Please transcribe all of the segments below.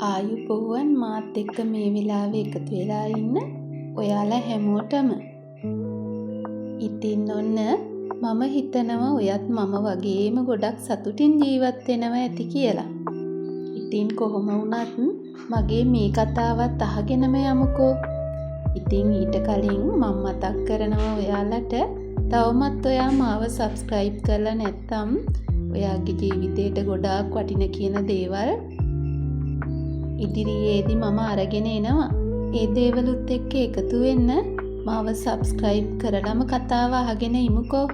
ආයුබෝවන් මාත් එක්ක මේ වෙලාවේ එකතු වෙලා ඉන්න ඔයාලා හැමෝටම. ඉතින් ඔන්න මම හිතනවා ඔයත් මම වගේම ගොඩක් සතුටින් ජීවත් වෙනවා ඇති කියලා. ඉතින් කොහොම වුණත් මගේ මේ කතාවත් අහගෙනම යමුකෝ. ඉතින් ඊට කලින් මම මතක් කරනවා ඔයාලට තවමත් ඔයා මාව subscribe කරලා නැත්නම් ඔයාගේ ජීවිතේට ගොඩාක් වටින කියන දේවල් ඉදිරියේදී මම අරගෙන එනවා. ඒ දේවලුත් එක්ක එකතු වෙන්න මාව subscribe කරලම කතාව අහගෙන ඉමුකෝ.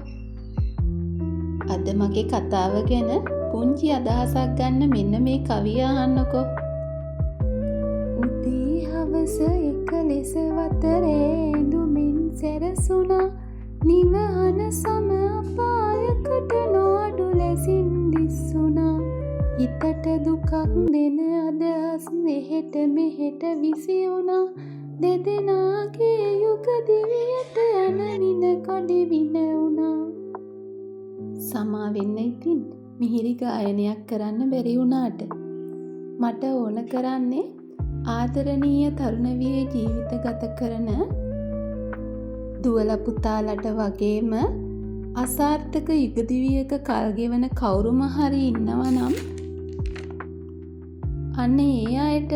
අද මගේ කතාව ගැන පුංචි අදහසක් ගන්න මෙන්න මේ කවිය අහන්නකෝ. උදේ හවස එක ලෙස වතරේ දුමින් සැරසුණා නිවහන සම අපායකට නොඅඩු ලෙසින් දිස්සුණා. හිතට දුකක් දෙන අදහස් මෙහෙට මෙහෙට විසියුණා. දෙදෙනාගේ යුග දිවියට යන වින කොඩි වින වුණා. සමා වෙන්න ඉතින් මිහිරි ගායනයක් කරන්න බැරි වුණාට මට ඕන කරන්නේ ආදරණීය තරුණවියේ ජීවිත ගත කරන දුවලා පුතාලට වගේම අසාර්ථක යුගදිවියක කල් ගෙවන කවුරුම හරි ඉන්නවා නම් අන්න ඒ අයට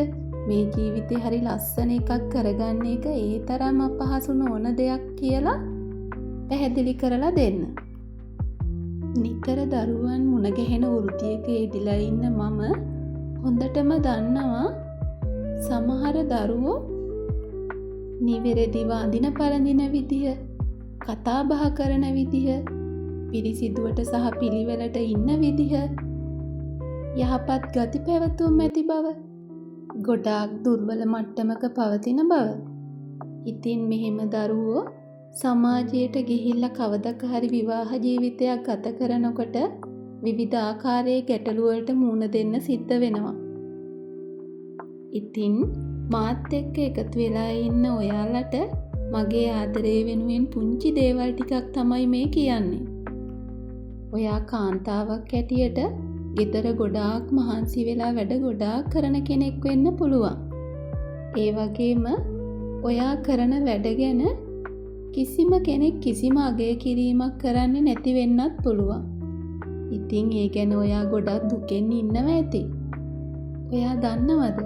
මේ ජීවිතේ හරි ලස්සන එකක් කරගන්න එක ඒ තරම් අපහසු නොවන දෙයක් කියලා පැහැදිලි කරලා දෙන්න. නිතර දරුවන් මුණ ගැහෙන වෘතියක යෙදිලා ඉන්න මම හොඳටම දන්නවා සමහර දරුවෝ නිවැරදිව අඳින පළඳින විදිය, කතා බහ කරන විදිය, පිරිසිදුවට සහ පිළිවෙලට ඉන්න විදිය, යහපත් ගති පැවතුම් ඇති බව, ගොඩාක් දුර්වල මට්ටමක පවතින බව. ඉතින් මෙහෙම දරුවෝ සමාජයට ගිහිල්ලා කවදක හරි විවාහ ජීවිතයක් ගත කරනකොට විවිධ ආකාරයේ ගැටලු වලට මුහුණ දෙන්න සිද්ධ වෙනවා. ඉතින් මාත් එක්ක එකතු වෙලා ඉන්න ඔයාලට මගේ ආදරය වෙනුවෙන් පුංචි දේවල් ටිකක් තමයි මේ කියන්නේ. ඔයා කාන්තාවක් ඇටියට ගෙදර ගොඩාක් මහන්සි වෙලා වැඩ ගොඩාක් කරන කෙනෙක් වෙන්න පුළුවන්. ඒ වගේම ඔයා කරන වැඩ ගැන කිසිම කෙනෙක් කිසිම අගය කිරීමක් කරන්නේ නැති වෙන්නත් පුළුවන්. ඉතින් ඒ ගැන ඔයා ගොඩක් දුකෙන් ඉන්නවා ඇති. ඔයා දන්නවද?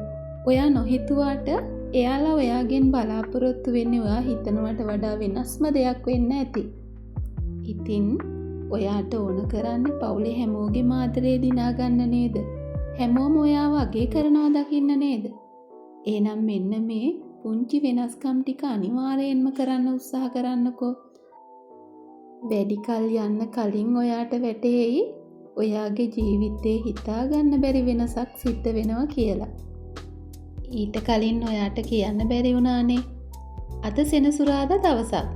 ඔයා නොහිතුවාට එයාලා ඔයාගෙන් බලාපොරොත්තු වෙන්නේ ඔයා හිතනවට වඩා වෙනස්ම දෙයක් වෙන්න ඇති. ඉතින් ඔයාට ඕන කරන්නේ පවුලේ හැමෝගෙම ආදරේ දිනා ගන්න නේද? හැමෝම ඔයාව අගය කරනවා දකින්න නේද? එහෙනම් මෙන්න මේ පුංචි වෙනස්කම් ටික අනිවාර්යයෙන්ම කරන්න උත්සාහ කරන්නකෝ. වැඩි කල් යන්න කලින් ඔයාට වැටහෙයි ඔයාගේ ජීවිතේ හිතා ගන්න බැරි වෙනසක් සිද්ධ වෙනවා කියලා. ඊට කලින් ඔයාට කියන්න බැරි වුණානේ. අද සෙනසුරාදා දවසක්.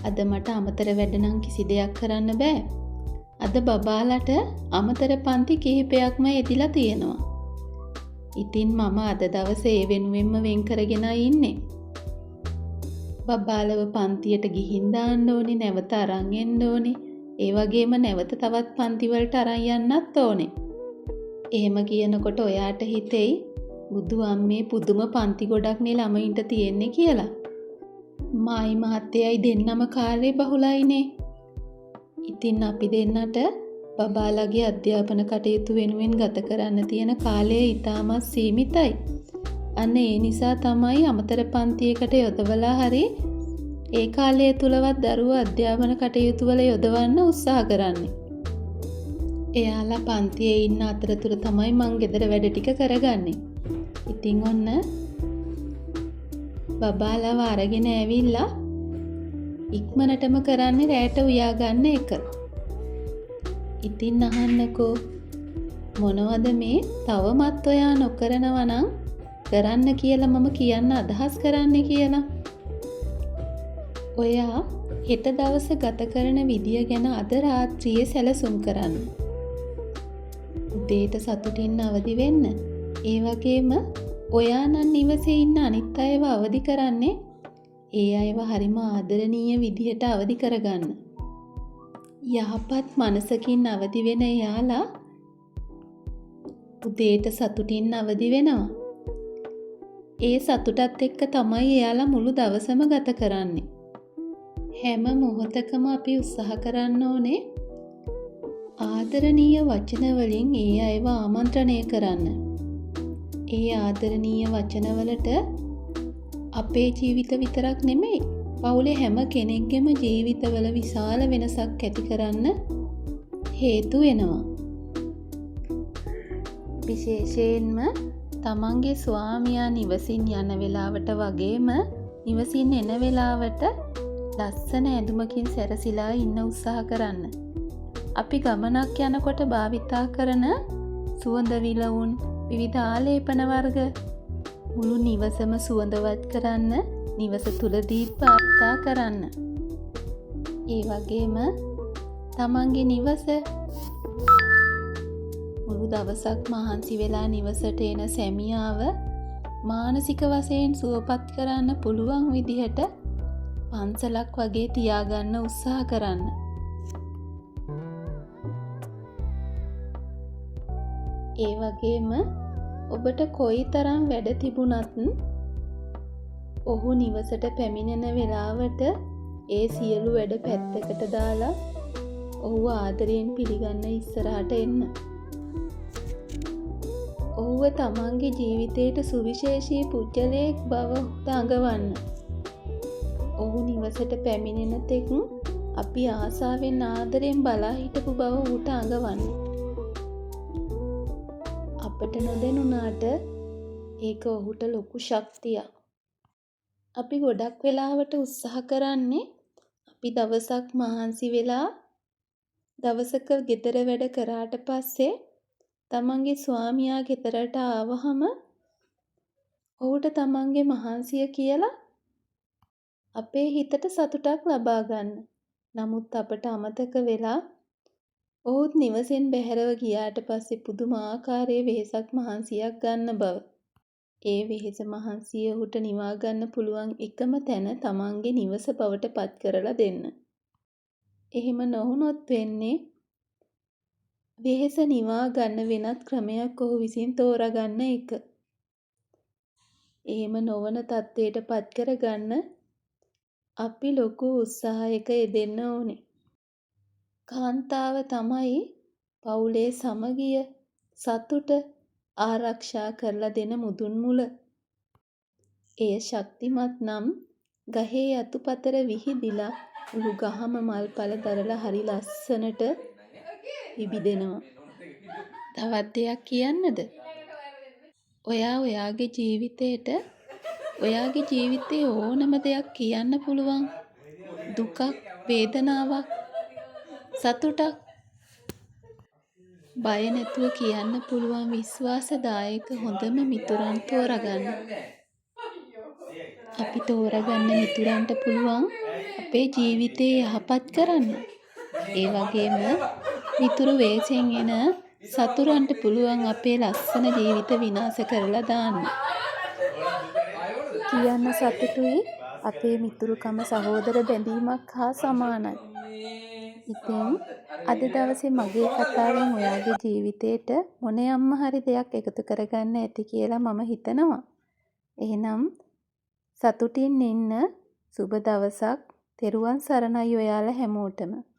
අද මට අමතර වැඩ නම් කිසි දෙයක් කරන්න බෑ. අද බබාලට අමතර පන්ති කිහිපයක්ම යෙදිලා තියෙනවා. ඉතින් මම අද දවසේ ඒ වෙනුවෙන්ම වෙන් කරගෙන ඉන්නේ. බබාලව පන්තියට ගිහින් දාන්න ඕනේ, නැවත අරන් එන්න ඕනේ. ඒ වගේම නැවත තවත් පන්ති වලට අරන් යන්නත් ඕනේ. එහෙම කියනකොට ඔයාට හිතෙයි බුදු අම්මේ පුදුම පන්ති ගොඩක් නේ ළමයින්ට තියෙන්නේ කියලා. මායි මහත්තයයි දෙන්නම කාර්ය බහුලයිනේ. ඉතින් අපි දෙන්නට බබාලගේ අධ්‍යාපන කටයුතු වෙනුවෙන් ගත කරන්න තියෙන කාලය ඉතාමත් සීමිතයි. අන්න ඒ නිසා තමයි අමතර පන්තියකට යොදවලා හරි ඒ කාලය තුලවත් දරුවෝ අධ්‍යාපන කටයුතු වල යොදවන්න උත්සාහ කරන්නේ. එයාලා පන්තියේ ඉන්න අතරතුර තමයි මං ගෙදර වැඩ ටික කරගන්නේ. ඉතින් ඔන්න බබාලව අරගෙන ඇවිල්ලා ඉක්මනටම කරන්නේ රැට උයා ගන්න එක. ඉතින් අහන්නකෝ මොනවද මේ තවමත් ඔයා නොකරනවා නම් කරන්න කියලා මම කියන්න අදහස් කරන්නේ කියලා. ඔයා හෙට දවස ගත කරන විදිය ගැන අද රාත්‍රියේ සැලසුම් කරන්න. උදේට සතුටින් අවදි වෙන්න. ඒ වගේම ඔයා නම් නිවසේ ඉන්න අනිත් අයව අවදි කරන්නේ ඒ අයව හරිම ආදරණීය විදිහට අවදි කරගන්න. යහපත් මනසකින් අවදි වෙන එයාලා උදේට සතුටින් අවදි වෙනවා. ඒ සතුටත් එක්ක තමයි එයාලා මුළු දවසම ගත කරන්නේ. හැම මොහොතකම අපි උත්සාහ කරන්න ඕනේ ආදරණීය වචන වලින් ඒ අයව ආමන්ත්‍රණය කරන්න. ඒ ආදරණීය වචනවලට අපේ ජීවිත විතරක් නෙමෙයි, පවුලේ හැම කෙනෙක්ගේම ජීවිතවල විශාල වෙනසක් ඇති කරන්න හේතු වෙනවා. විශේෂයෙන්ම තමන්ගේ ස්වාමියා නිවසින් යන වෙලාවට වගේම නිවසින් එන වෙලාවට ලස්සන ඇඳුමකින් සැරසිලා ඉන්න උත්සාහ කරන්න. අපි ගමනක් යනකොට භාවිතා කරන සුවඳ විලවුන්, විවිධ ආලේපන වර්ග මුළු නිවසම සුවඳවත් කරන්න නිවස තුලදී භාවිතා කරන්න. ඒ වගේම තමන්ගේ නිවස මුළු දවසක් මහන්සි වෙලා නිවසට එන සැමියාව මානසික වශයෙන් සුවපත් කරන්න පුළුවන් විදිහට පන්සලක් වගේ තියාගන්න උත්සාහ කරන්න. ඒ වගේම ඔබට කොයි තරම් වැඩ තිබුණත් ඔහු නිවසට පැමිණෙන වෙලාවට ඒ සියලු වැඩ පැත්තකට දාලා ඔහුව ආදරයෙන් පිළිගන්න ඉස්සරහට එන්න. ඔහුව තමන්ගේ ජීවිතයට සුවිශේෂී පුද්ගලයෙක් බව දඟවන්න. ඔහු නිවසට පැමිණෙන තෙක් අපි ආසාවෙන් ආදරයෙන් බලා හිටපු බව ඔහුට අඟවන්න. අපට නොදැනුණාට ඒක ඔහුට ලොකු ශක්තියක්. අපි ගොඩක් වෙලාවට උත්සාහ කරන්නේ අපි දවසක් මහන්සි වෙලා දවසක ගෙදර වැඩ කරාට පස්සේ තමන්ගේ ස්වාමියා ගෙදරට ආවහම ඔහුට තමන්ගේ මහන්සිය කියලා අපේ හිතට සතුටක් ලබා ගන්න. නමුත් අපට අමතක වෙලා ඔහුත් නිවසෙන් බැහැරව ගියාට පස්සේ පුදුමාකාරයේ වෙහෙසක් මහන්සියක් ගන්න බව. ඒ වෙහෙස මහන්සිය ඔහුට නිවා ගන්න පුළුවන් එකම තැන තමන්ගේ නිවස බවට පත් කරලා දෙන්න. එහෙම නොවුනොත් වෙන්නේ වෙහෙස නිවා ගන්න වෙනත් ක්‍රමයක් ඔහු විසින් තෝරාගන්න එක. එහෙම නොවන තත්ත්වයට පත් කරගන්න අපි ලොකු උත්සාහයක යෙදෙන්න ඕනේ. කාන්තාව තමයි පවුලේ සමගිය, සතුට ආරක්ෂා කරලා දෙන මුදුන් මුල. එය ශක්තිමත් නම් ගහේ අතුපතර විහිදිලා මුළු ගහම මල්පල දරලා හරි ලස්සනට විබිදෙනවා. තවත් දෙයක් කියන්නද? ඔයාගේ ජීවිතයේ ඕනම දෙයක් කියන්න පුළුවන්. දුකක්, වේදනාවක්, සතුටක් බය නැතුව කියන්න පුළුවන් විශ්වාසදායක හොඳම මිතුරන් තෝරගන්න. අපි තෝරගන්න මිතුරන්ට පුළුවන් අපේ ජීවිතේ යහපත් කරන්න. ඒ වගේම මිතුරු වේසෙන් එන සතුරන්ට පුළුවන් අපේ ලස්සන ජීවිත විනාශ කරලා දාන්න. කියන්න සතුටුයි අපේ මිතුරුකම සහෝදර බැඳීමක් හා සමානයි. ඉතින් අද දවසේ මගේ කතාවෙන් ඔයාගේ ජීවිතේට මොනියම්ම හරි දෙයක් එකතු කරගන්න ඇති කියලා මම හිතනවා. එහෙනම් සතුටින් ඉන්න සුබ දවසක්. තෙරුවන් සරණයි ඔයාලා හැමෝටම.